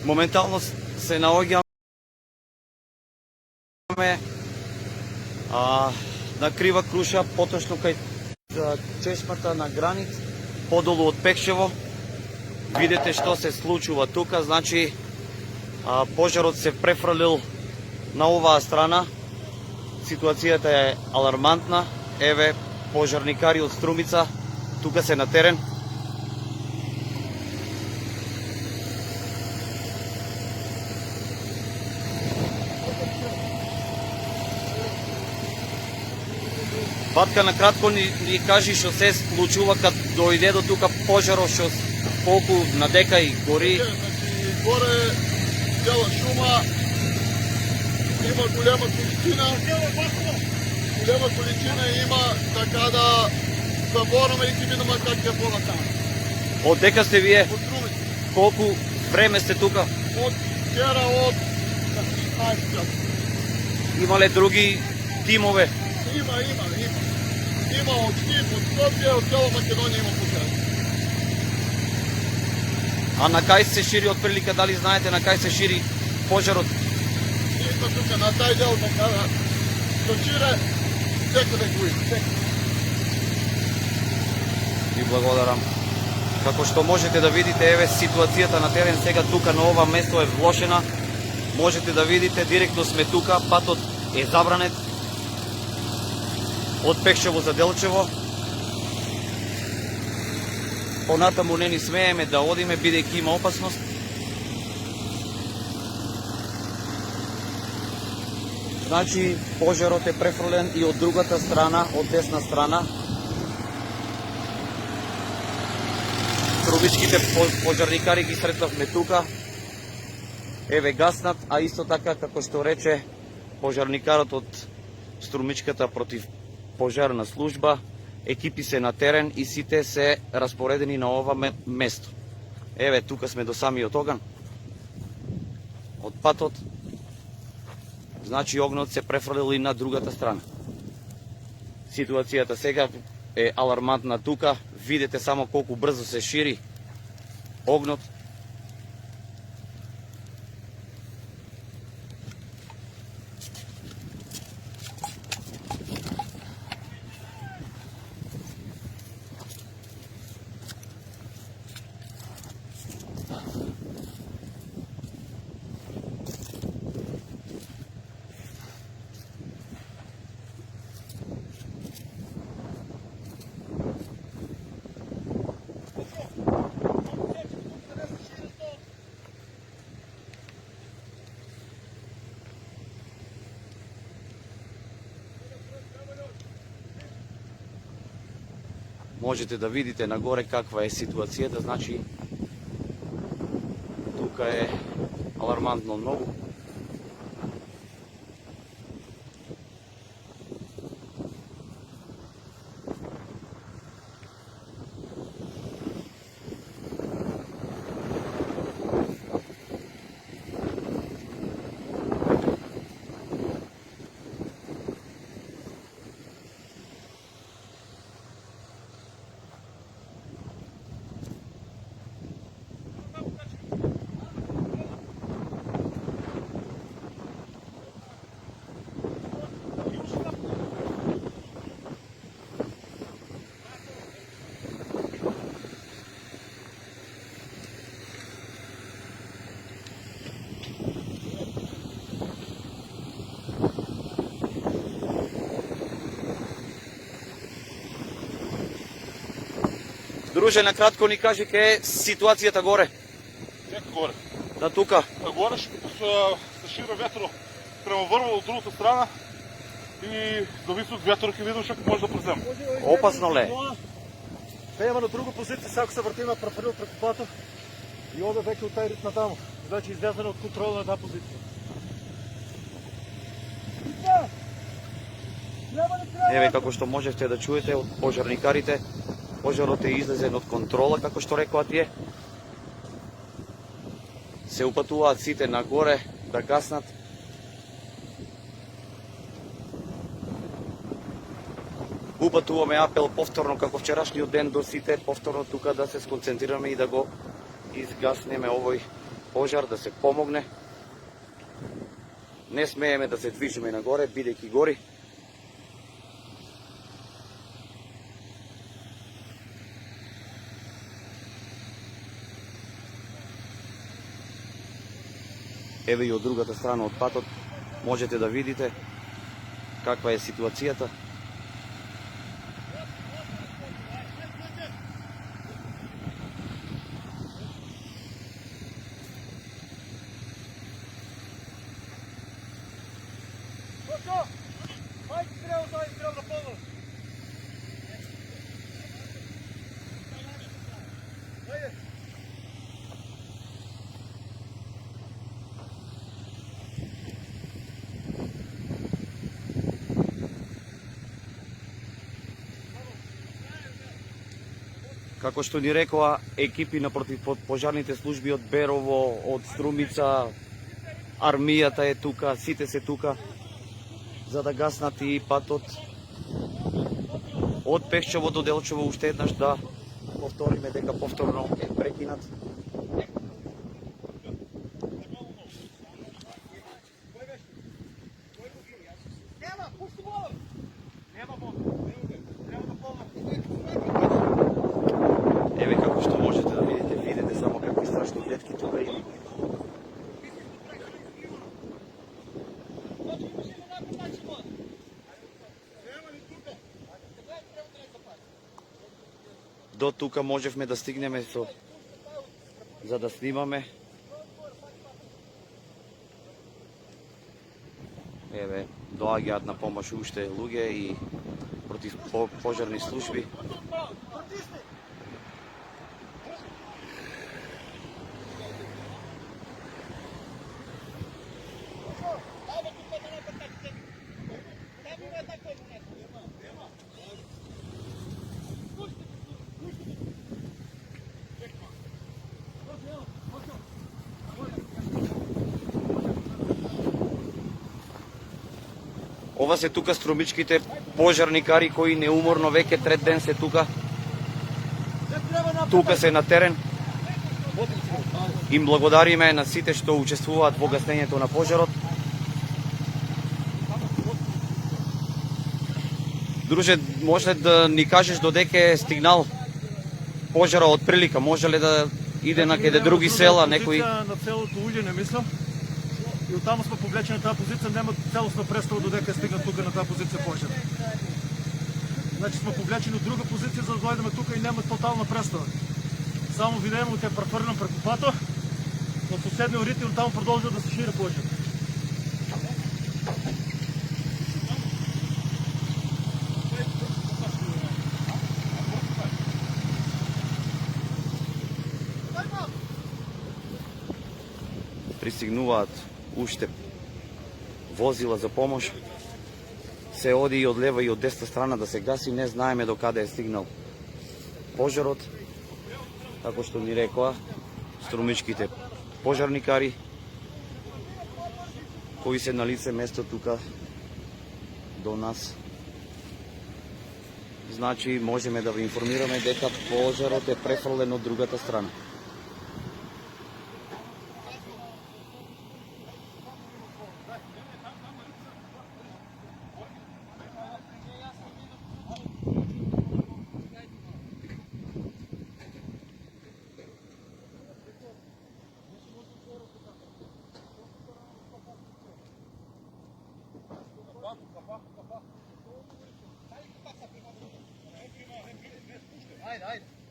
Моментално се наоѓаме на Крива Круша, поточно кај чешмата на Границ, подолу од Пекшево. Видете што се случува тука, значи пожарот се префрлил на оваа страна. Ситуацијата е алармантна. Еве пожарникари од Струмица тука се на терен. Батка, на кратко ни кажи што се случува кад дојде до тука пожарот, што колку надека и гори. Горе цела шума, има голема количина има, така да забораме и ќе видиме как ќе понатаму. Од дека сте вие? Од Струмица. Колку време сте тука? Од вчера, од 16 часа. Има ли други тимове? Има. Има од Штип, од Скопје, од цела Македонија има пожар. А на кај се шири отприлика, дали знаете на кај се шири пожарот? Ние тука на тај дел, така да што шире, секаде го има. Ви благодарам. Како што можете да видите, еве ситуацијата на терен сега тука на ова место е влошена. Можете да видите, директно сме тука, патот е забранет од Пекшево за Делчево. Понатаму не ни смееме да одиме, бидејќи има опасност. Значи, пожарот е префрлен и од другата страна, од десна страна. Струмичките пожарникари ги сретнавме тука. Еве гаснат, а исто така, како што рече пожарникарот од Струмичката против пожарна служба, екипи се на терен и сите се распоредени на ова место. Еве, тука сме до самиот оган. Од патот, значи огнот се префрлил и на другата страна. Ситуацијата сега е алармантна тука. Видете само колку брзо се шири огнот. Можете да видите нагоре каква е ситуацијата, значи тука е алармантно многу. Друже, накратко ни кажи ке е ситуацијата горе. Нека горе. Да, тука. На горе се шира ветро према врво од другата страна и зависи од ветро ќе видиш како може да преземе. Опасно ле? Има на друга позиција, сега се вртиме префрил преку патот и оде веќе од тај ритм натаму. Значи излезене од контрола на таа позиција. Еве како што можевте да чуете од пожарникарите, пожарот е излезен од контрола, како што рекоа тие. Се упатуваат сите нагоре да гаснат. Упатуваме апел повторно како вчерашниот ден до сите, повторно тука да се сконцентрираме и да го изгаснеме овој пожар, да се помогне. Не смееме да се движиме нагоре, бидејќи гори. Еве и од другата страна од патот можете да видите каква е ситуацијата. Како што ни рекоа екипи на противпожарните служби од Берово, од Струмица, армијата е тука, сите се тука за да гаснат и патот од Пешчево до Делчево уште еднаш да повториме дека повторно е прекинат. Еве како што можете да видите само какви страшни гледки тука има. До тука можевме да стигнеме за да снимаме. Еве, доаѓаат на помош уште луѓе и противпожарни служби. Ова се тука струмичките пожарникари кои неуморно веќе трет ден се тука. Тука се на терен. Им благодариме на сите што учествуваат во гаснењето на пожарот. Друже, може да ни кажеш додека е стигнал пожара од прилика? Може ли да иде на каде други села, некои? На целото уѓе не мислам. И оттаму сме повлечени на тази позиция, нема цялостна представа додека е стигнат тука на тази позиция пожар. Значи сме повлечени от друга позиция, за да дойдеме тука и нема тотална представа. Само видимо те префърлям преку пато, на съседния орит и оттам продължва да се шири пожар. Пристигнуваат уште возила за помош. Се оди и од лева и од десна страна да се гаси, не знаеме до каде е стигнал пожарот. Како што ни рекоа, струмичките пожарникари кои се на лице место тука до нас. Значи можеме да ви информираме дека пожарот е префрлен од другата страна. Ajde, ajde.